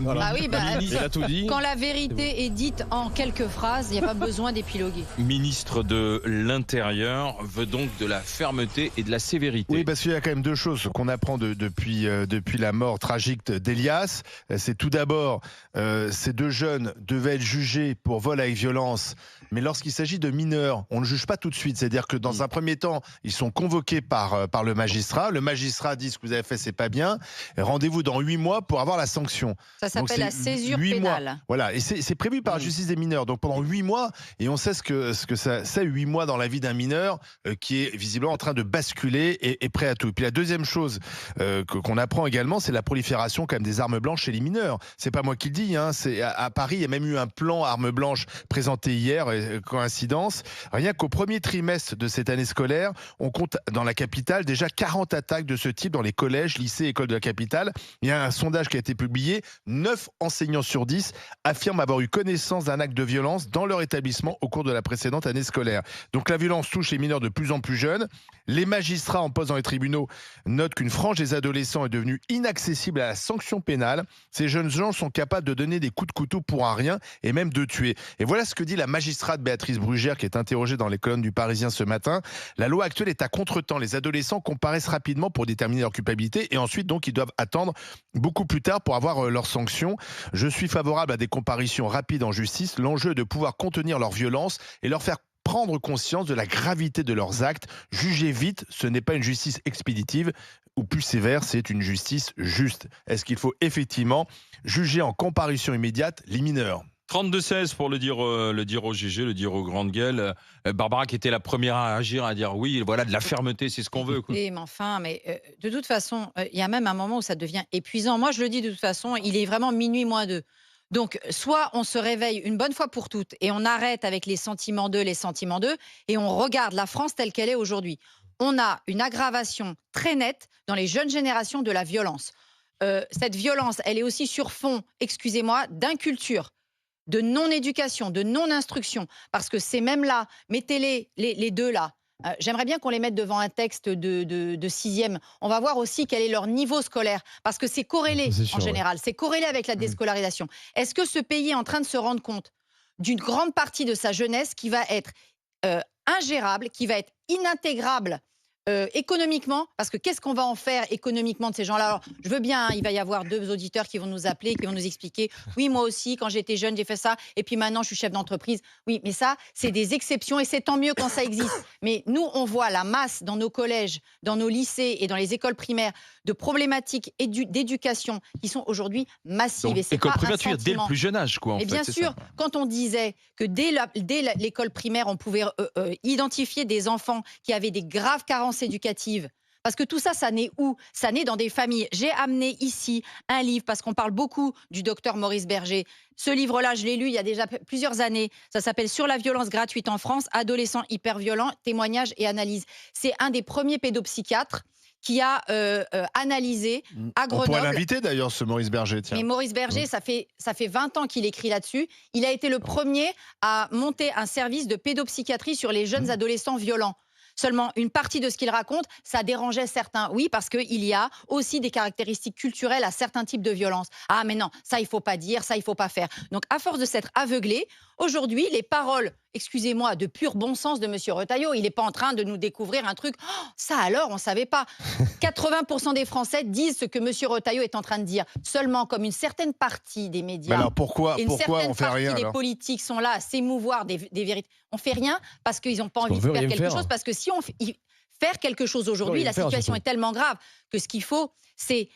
Voilà. Ah oui, Il a tout dit. quand la vérité est dite en quelques phrases, il n'y a pas besoin d'épiloguer. Ministre de l'Intérieur veut donc de la fermeté et de la sévérité. Oui, parce qu'il y a quand même deux choses qu'on apprend depuis la mort tragique d'Elias. C'est tout d'abord, ces deux jeunes devaient être jugés pour vol avec violence, mais lorsqu'il s'agit de mineurs, on ne juge pas tout de suite. C'est-à-dire que dans un premier temps, ils sont convoqués par le magistrat. Le magistrat dit ce que vous avez fait, c'est pas bien. Rendez-vous dans 8 mois pour avoir la sanction. Ça s'appelle la césure 8 pénale. mois. Voilà, et c'est prévu par la justice des mineurs. Donc pendant 8 mois, et on sait ce que c'est 8 mois dans la vie d'un mineur qui est visiblement en train de basculer et prêt à tout. Et puis la deuxième chose qu'on apprend également, c'est la prolifération quand même des armes blanches chez les mineurs. C'est pas moi qui le dis, hein, c'est à Paris, il y a même eu un plan armes blanches présenté hier, coïncidence. Rien qu'au premier trimestre de cette année scolaire, on compte dans la capitale déjà 40 attaques de ce type dans les collèges, lycées, écoles de la capitale. Il y a un sondage qui a été publié, 9 enseignants sur 10 affirment avoir eu connaissance d'un acte de violence dans leur établissement au cours de la précédente année scolaire. Donc la violence touche les mineurs de plus en plus jeunes. Les magistrats en poste dans les tribunaux notent qu'une frange des adolescents est devenue inaccessible à la sanction pénale. Ces jeunes gens sont capables de donner des coups de couteau pour un rien et même de tuer. Et voilà ce que dit la magistrate Béatrice Brugère qui est interrogée dans les colonnes du Parisien ce matin. La loi actuelle est à contretemps. Les adolescents comparaissent rapidement pour déterminer leur culpabilité et ensuite donc ils doivent attendre beaucoup plus tard pour avoir leur sanction. Je suis favorable à des comparutions rapides en justice. L'enjeu est de pouvoir contenir leur violence et leur faire prendre conscience de la gravité de leurs actes. Juger vite, ce n'est pas une justice expéditive, ou plus sévère, c'est une justice juste. Est-ce qu'il faut effectivement juger en comparution immédiate les mineurs ? 32-16 pour le dire au GG, le dire aux grandes gueules. Barbara qui était la première à agir, à dire oui, voilà, de la fermeté, c'est ce qu'on veut. Quoi. Oui, mais enfin, de toute façon, il y a même un moment où ça devient épuisant. Moi, je le dis de toute façon, il est vraiment minuit moins 2. Donc, soit on se réveille une bonne fois pour toutes et on arrête avec les sentiments d'eux, et on regarde la France telle qu'elle est aujourd'hui. On a une aggravation très nette dans les jeunes générations de la violence. Cette violence, elle est aussi sur fond, excusez-moi, d'inculture, de non-éducation, de non-instruction. Parce que ces mêmes-là, mettez-les, les deux là, j'aimerais bien qu'on les mette devant un texte de sixième. On va voir aussi quel est leur niveau scolaire, parce que c'est corrélé en général, c'est corrélé avec la déscolarisation. Est-ce que ce pays est en train de se rendre compte d'une grande partie de sa jeunesse qui va être ingérable, qui va être inintégrable économiquement, parce que qu'est-ce qu'on va en faire économiquement de ces gens-là? Alors, je veux bien, hein, il va y avoir 2 auditeurs qui vont nous appeler, qui vont nous expliquer, oui, moi aussi, quand j'étais jeune, j'ai fait ça, et puis maintenant, je suis chef d'entreprise. Oui, mais ça, c'est des exceptions, et c'est tant mieux quand ça existe. Mais nous, on voit la masse dans nos collèges, dans nos lycées et dans les écoles primaires de problématiques d'éducation qui sont aujourd'hui massives. Donc, et c'est école pas primaire, un tu veux dire dès le sentiment. plus jeune âge, quoi, en Et fait. bien c'est sûr, ça. quand on disait que dès l'école primaire, on pouvait identifier des enfants qui avaient des graves carences éducatives, parce que tout ça, ça naît où? Ça naît dans des familles. J'ai amené ici un livre, parce qu'on parle beaucoup du docteur Maurice Berger. Ce livre-là, je l'ai lu il y a déjà plusieurs années. Ça s'appelle « Sur la violence gratuite en France, adolescents hyperviolents, témoignages et analyses ». C'est un des premiers pédopsychiatres qui a analysé à Grenoble. On pourrait l'inviter d'ailleurs, ce Maurice Berger. Tiens. Mais Maurice Berger, ça fait 20 ans qu'il écrit là-dessus. Il a été le premier à monter un service de pédopsychiatrie sur les jeunes adolescents violents. Seulement, une partie de ce qu'il raconte, ça dérangeait certains. Oui, parce qu'il y a aussi des caractéristiques culturelles à certains types de violences. Ah, mais non, ça, il ne faut pas dire, ça, il ne faut pas faire. Donc, à force de s'être aveuglé, aujourd'hui, les paroles, excusez-moi, de pur bon sens de M. Retailleau, il n'est pas en train de nous découvrir un truc. Oh, ça alors, on ne savait pas. 80% des Français disent ce que M. Retailleau est en train de dire. Seulement, comme une certaine partie des médias, mais alors pourquoi certaine on fait rien partie des alors politiques sont là à s'émouvoir des vérités. On ne fait rien parce qu'ils n'ont pas envie de faire quelque chose. Parce que si on fait quelque chose aujourd'hui, la situation est tellement grave que ce qu'il faut, c'est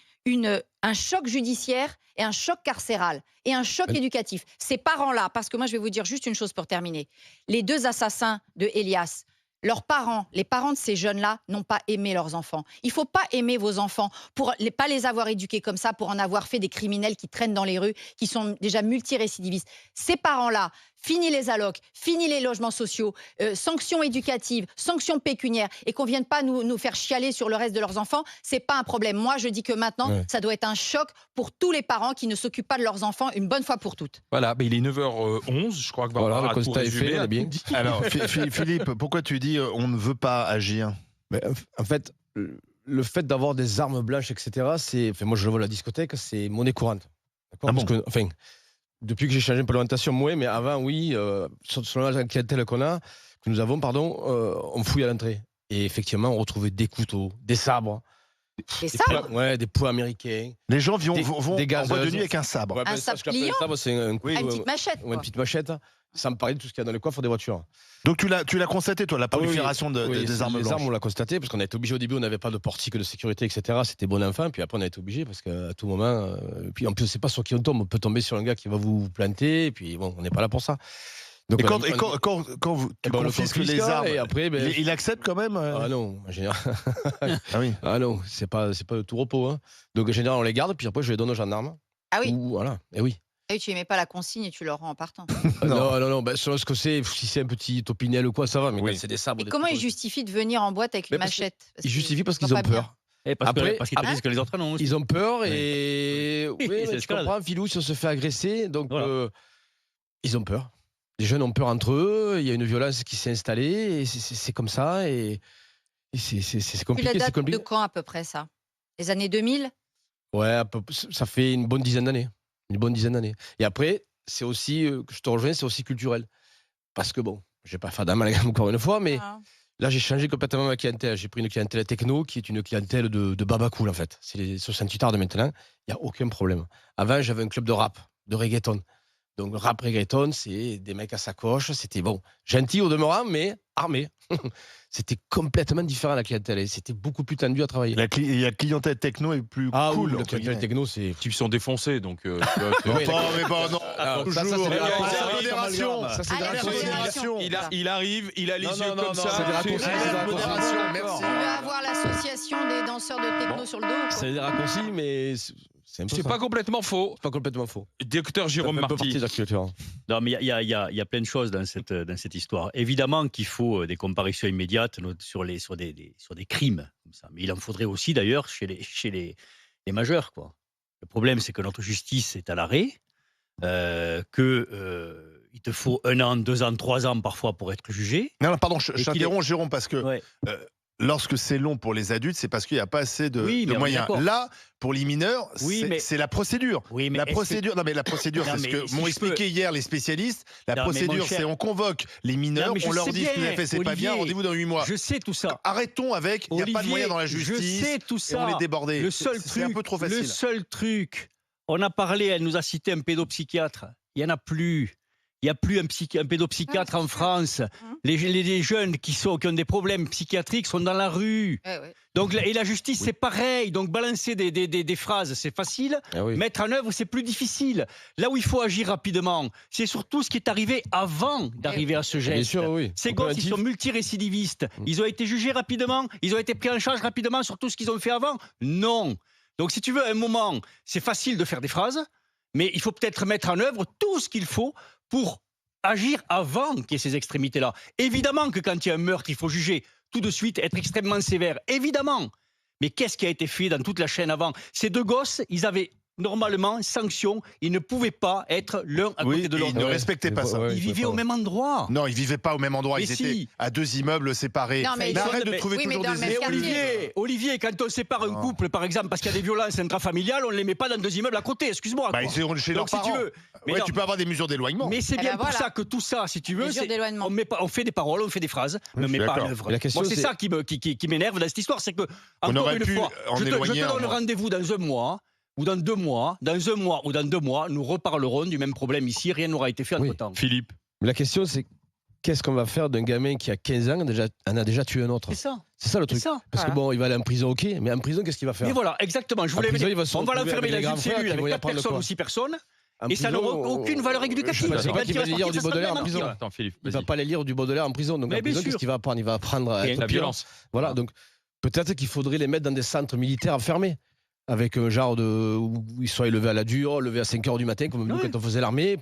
un choc judiciaire et un choc carcéral et un choc éducatif. Ces parents-là, parce que moi je vais vous dire juste une chose pour terminer, les 2 assassins de Elias, leurs parents, les parents de ces jeunes-là n'ont pas aimé leurs enfants. Il ne faut pas aimer vos enfants pour pas les avoir éduqués comme ça, pour en avoir fait des criminels qui traînent dans les rues, qui sont déjà multirécidivistes. Ces parents-là, fini les allocs, fini les logements sociaux, sanctions éducatives, sanctions pécuniaires, et qu'on ne vienne pas nous faire chialer sur le reste de leurs enfants, c'est pas un problème. Moi, je dis que maintenant, ça doit être un choc pour tous les parents qui ne s'occupent pas de leurs enfants une bonne fois pour toutes. Voilà, il est 9h11, je crois que Barbara Voilà, a le tout constat est résumé, fait, on est bien. Alors, Philippe, pourquoi tu dis on ne veut pas agir? Mais, en fait, le fait d'avoir des armes blanches, etc., moi je le vois à la discothèque, c'est monnaie courante. D'accord, Ah parce bon que, enfin, depuis que j'ai changé un peu l'orientation, moi, mais avant, oui, selon la clientèle que nous avons, on fouille à l'entrée. Et effectivement, on retrouvait des couteaux, des sabres, Et ça, des poids américains. Les gens vont Des en boîte de gazeuses. nuit avec un sabre. Ouais, Un ça, sabre ce que j'appelle pliant. un sabre, c'est un Oui, une petite machette. ou une Quoi. petite machette, sans me parler de tout ce qu'il y a dans le coffre des voitures. Donc tu l'as constaté, toi, la Ah oui, prolifération oui, des armes les blanches. armes, on l'a constaté, parce qu'on a été obligé au début, on n'avait pas de portique de sécurité, etc. C'était bon enfant, puis après on a été obligé, parce qu'à tout moment, puis en plus, on ne sait pas sur qui on tombe. On peut tomber sur un gars qui va vous planter, et puis bon, on n'est pas là pour ça. Donc, Et quand tu on le confisques confisque, les armes, et après, il accepte quand même Ah non, en général. Ah oui. Ah non, c'est pas de tout repos. Hein. Donc en général, on les garde, puis après, je les donne aux gendarmes. Ah oui. Voilà, et oui. Ah oui, tu n'aimais pas la consigne et tu leur rends en partant. Non, ben, selon ce que c'est, si c'est un petit opinel ou quoi, ça va, mais Oui. quand c'est des sabres. Et des comment ils couteaux, justifient de venir en boîte avec Mais une parce que- machette Ils justifient parce Ils qu'ils sont ont pas bien. peur. Et parce Après- qu'ils te disent que les autres non aussi. Ils ont peur et. Oui, mais c'est tu l'escalade. comprends, Philou, si on se fait agresser, donc Voilà. ils ont peur. Les jeunes ont peur entre eux, il y a une violence qui s'est installée, et c'est comme ça, et c'est Tu compliqué. la C'est date de compliqué. quand à peu près ça Les années 2000 Ouais, ça fait une bonne dizaine d'années. Une bonne dizaine d'années. Et après, c'est aussi, que je te rejoins, c'est aussi culturel. Parce que bon, je vais pas faire d'amalgame encore une fois, mais Ah. là, j'ai changé complètement ma clientèle. J'ai pris une clientèle techno qui est une clientèle de baba cool, en fait. C'est les 68 de maintenant, il n'y a aucun problème. Avant, j'avais un club de rap, de reggaeton. Donc, rap reggaeton, c'est des mecs à sacoche. C'était bon, gentil au demeurant, mais armé. C'était complètement différent la clientèle. Et c'était beaucoup plus tendu à travailler. La clientèle techno est plus Ah cool. oui, la entre clientèle guillemets. techno, c'est. Les types sont défoncés, donc. Oui, Mais bon, non. Ah, ça, toujours. c'est des La raccourcis. modération. Ça, c'est des Allez, raccourcis. modération. Il arrive, il a les Non, yeux non, comme non, ça. c'est des raccourcis, C'est- c'est des raccourcis. Modération, merci. Tu veux avoir l'association des danseurs de techno sur le dos quoi. C'est des raccourcis, mais c'est un peu C'est ça. pas complètement faux. C'est pas complètement faux. Docteur Jérôme Ça fait un peu partie Marty. de la culture. Non, mais il y a plein de choses dans cette histoire. Évidemment qu'il faut des comparaisons immédiates sur des crimes comme ça. Mais il en faudrait aussi d'ailleurs chez les majeurs, quoi. Le problème, c'est que notre justice est à l'arrêt, il te faut 1 an, 2 ans, 3 ans parfois pour être jugé. Non, pardon, je Et qu'il t'interromps, Jérôme, parce que Ouais. lorsque c'est long pour les adultes, c'est parce qu'il n'y a pas assez de, Oui, de mais on est moyens. d'accord. Là, pour les mineurs, Oui, mais- c'est la procédure. Oui, mais La est-ce que- procédure, non mais la procédure, Non, c'est ce mais que si m'ont je expliqué hier les spécialistes. La Non, mais mon procédure, cher- c'est on convoque les mineurs, Non, mais je on leur sais dit ce que vous avez bien, fait, c'est pas bien, Olivier. rendez-vous dans 8 mois. Je sais tout ça. Arrêtons avec, il n'y a pas de Olivier, moyens dans la je justice. sais tout Et ça. on est débordé. Le seul C'est un peu trop facile. Le seul truc, on a parlé, elle nous a cité un pédopsychiatre. Il n'y en a plus. Il n'y a plus un pédopsychiatre en France. Les jeunes qui ont des problèmes psychiatriques sont dans la rue. Ouais. Donc, et la justice, c'est pareil. Donc, balancer des phrases, c'est facile. Ah oui. Mettre en œuvre, c'est plus difficile. Là où il faut agir rapidement, c'est surtout ce qui est arrivé avant d'arriver à ce Bien geste. sûr, oui. Ces gosses, ils sont multirécidivistes. Ils ont été jugés rapidement, ils ont été pris en charge rapidement sur tout ce qu'ils ont fait avant. Non. Donc, si tu veux, à un moment, c'est facile de faire des phrases, mais il faut peut-être mettre en œuvre tout ce qu'il faut pour agir avant qu'il y ait ces extrémités-là. Évidemment que quand il y a un meurtre, il faut juger tout de suite, être extrêmement sévère. Évidemment. Mais qu'est-ce qui a été fait dans toute la chaîne avant ? Ces deux gosses, ils avaient normalement sanction. Ils ne pouvaient pas être l'un à Oui, côté de et l'autre. ils ne respectaient pas ça. Ouais, Ils vivaient au même endroit. Non, ils vivaient pas au même endroit. Mais Ils si. étaient à 2 immeubles séparés. Non, mais Mais ils sont- arrête de mais- trouver oui, mais toujours dans le des même excuses. quartier. Olivier, quand on sépare un Non. couple, par exemple, parce qu'il y a des violences intrafamiliales, on ne les met pas dans 2 immeubles à côté, excuse-moi. Bah, quoi. ils sont chez leurs Donc, si tu parents. veux. Mais, Ouais, non, tu peux avoir des mesures d'éloignement. mais c'est Eh bien ben pour voilà. ça que tout ça, si tu veux, Mesure d'éloignement. on fait des paroles, on fait des phrases, mais on je ne suis met pas en d'accord. œuvre. Et la question, Moi, c'est c'est- ça qui m'énerve dans cette histoire, c'est que, On encore aurait une pu fois, en je te éloigner donne un. rendez-vous dans 1 mois, ou dans 2 mois, dans 1 mois ou dans 2 mois, nous reparlerons du même problème ici, rien n'aura été fait Oui. entre-temps. Philippe. Mais la question, c'est qu'est-ce qu'on va faire d'un gamin qui a 15 ans, en a déjà tué un autre ? C'est ça, C'est ça le c'est truc. ça. Parce que Voilà. bon, il va aller en prison, ok, mais en prison, qu'est-ce qu'il va faire ? Mais voilà, exactement. Je En voulais prison, dire, il va se on va retrouver l'enfermer avec les dans une grands frères cellule qui vont avec y 4 apprendre personnes quoi ou 6 personnes. En Et ça prison, n'aura aucune valeur éducative. Je ne sais Et pas quand qu'il il va va lire sortir, du ça sera Baudelaire le en même prison. empire. Attends, Philippe. Il va vas-y. pas aller lire du Baudelaire en prison. Donc Mais en bien prison, qu'est-ce sûr. qu'il va apprendre ? Il va apprendre à Et être La pire. violence. Voilà, donc peut-être qu'il faudrait les mettre dans des centres militaires enfermés, avec un genre de où ils soient élevés à la dure, levés à 5 h du matin, comme nous Ouais. quand on faisait l'armée,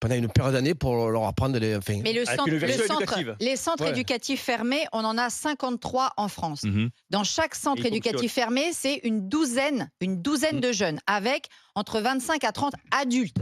pendant une période d'années pour leur apprendre les. Enfin, Mais Avec une version éducative. les centres Ouais. éducatifs fermés, on en a 53 en France. Mhm. Dans chaque centre Et ils éducatif fermé, c'est une douzaine de jeunes, avec entre 25 à 30 adultes.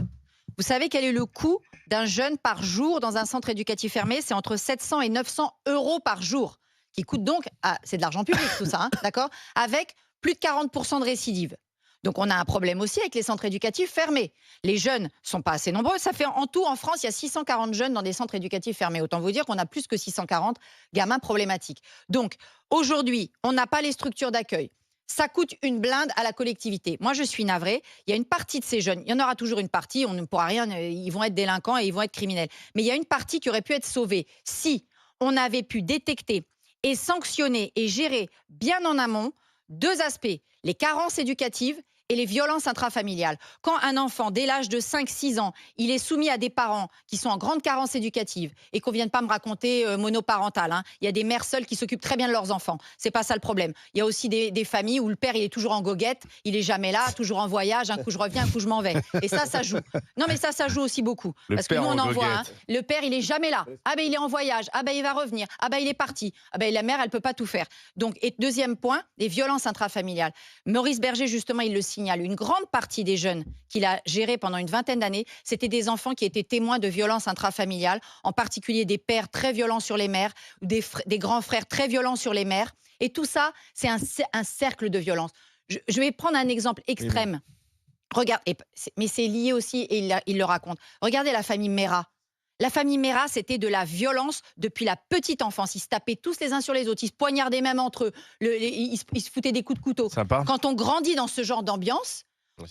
Vous savez quel est le coût d'un jeune par jour dans un centre éducatif fermé ? C'est entre 700 et 900 euros par jour, qui coûte donc, c'est de l'argent public tout ça, hein, d'accord ? Avec plus de 40% de récidive. Donc on a un problème aussi avec les centres éducatifs fermés. Les jeunes sont pas assez nombreux. Ça fait en tout en France, il y a 640 jeunes dans des centres éducatifs fermés. Autant vous dire qu'on a plus que 640 gamins problématiques. Donc aujourd'hui, on n'a pas les structures d'accueil. Ça coûte une blinde à la collectivité. Moi, je suis navrée. Il y a une partie de ces jeunes, il y en aura toujours une partie, on ne pourra rien, ils vont être délinquants et ils vont être criminels. Mais il y a une partie qui aurait pu être sauvée si on avait pu détecter et sanctionner et gérer bien en amont deux aspects, les carences éducatives et les violences intrafamiliales. Quand un enfant, dès l'âge de 5-6 ans, il est soumis à des parents qui sont en grande carence éducative et qu'on ne vienne pas me raconter monoparental, hein. Il y a des mères seules qui s'occupent très bien de leurs enfants. C'est pas ça le problème. Il y a aussi des familles où le père, il est toujours en goguette, il est jamais là, toujours en voyage, un coup je reviens, un coup je m'en vais. Et ça joue. Non mais ça joue aussi beaucoup. Parce que nous, on en voit, hein, le père, il est jamais là. Ah ben il est en voyage, ah ben il va revenir, ah ben il est parti. Ah ben la mère, elle peut pas tout faire. Donc, et deuxième point, les violences intrafamiliales. Maurice Berger, justement, il le signale, une grande partie des jeunes qu'il a gérés pendant une vingtaine d'années, c'était des enfants qui étaient témoins de violences intrafamiliales, en particulier des pères très violents sur les mères, des grands frères très violents sur les mères. Et tout ça, c'est un cercle de violence. Je vais prendre un exemple extrême. Regarde, mais c'est lié aussi, et il le raconte. Regardez la famille Mera. La famille Mera, c'était de la violence depuis la petite enfance. Ils se tapaient tous les uns sur les autres. Ils se poignardaient même entre eux. Ils se foutaient des coups de couteau. Sympa. Quand on grandit dans ce genre d'ambiance,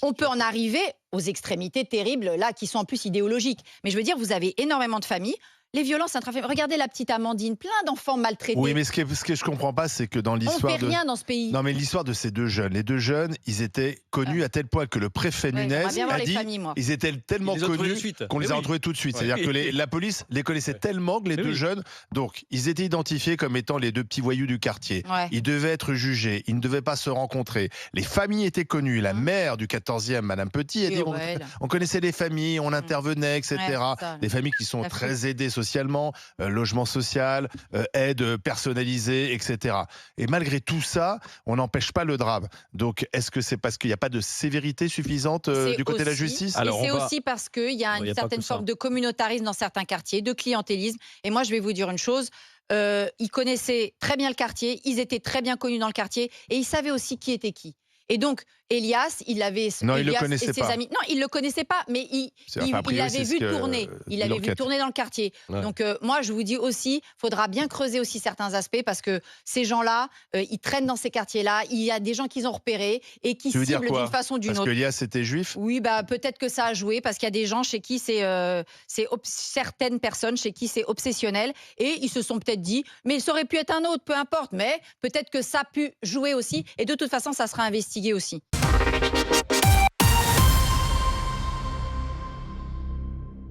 on peut en arriver aux extrémités terribles, là, qui sont en plus idéologiques. Mais je veux dire, vous avez énormément de familles. Les violences intrafamiliales. Regardez la petite Amandine, plein d'enfants maltraités. Oui, mais ce que je comprends pas, c'est que dans On l'histoire fait rien dans ce pays. Non, mais l'histoire de ces deux jeunes, les deux jeunes, ils étaient connus à tel point que le préfet Nunez J'aimerais bien voir a les dit familles, moi. ils étaient tellement Ils les ont retrouvés connus de suite. qu'on les Mais a oui. retrouvés tout de suite. Ouais. C'est-à-dire que la police les connaissait tellement que les Mais deux oui. jeunes, donc ils étaient identifiés comme étant les deux petits voyous du quartier. Ouais. Ils devaient être jugés, ils ne devaient pas se rencontrer. Les familles étaient connues. La mère du 14e, Madame Petit, a Oui, dit Aurel. on connaissait les familles, on intervenait, etc. Ouais, c'est ça. Des familles qui sont La très aidées socialement, logement social, aide personnalisée, etc. Et malgré tout ça, on n'empêche pas le drame. Donc, est-ce que c'est parce qu'il n'y a pas de sévérité suffisante C'est du côté de la aussi- justice? Alors, et c'est on va- aussi parce qu'il y a Il y une a pas certaine que ça. forme de communautarisme dans certains quartiers, de clientélisme. Et moi, je vais vous dire une chose. Ils connaissaient très bien le quartier, ils étaient très bien connus dans le quartier et ils savaient aussi qui était qui. Et donc, Elias, il avait Non, il le Elias connaissait et ses pas. amis. Non, il le connaissait pas, mais il Enfin, a priori, l'avait c'est ce vu que, tourner. Il l'avait vu l'enquête. tourner dans le quartier. Ouais. Donc, moi, je vous dis aussi, faudra bien creuser aussi certains aspects parce que ces gens-là, ils traînent dans ces quartiers-là. Il y a des gens qu'ils ont repérés et qui Tu veux dire ciblent quoi? d'une façon ou d'une Parce autre. que Elias était juif? Oui, bah, peut-être que ça a joué parce qu'il y a des gens chez qui certaines personnes chez qui c'est obsessionnel et ils se sont peut-être dit, mais ça aurait pu être un autre, peu importe, mais peut-être que ça a pu jouer aussi et de toute façon, ça sera investigué aussi.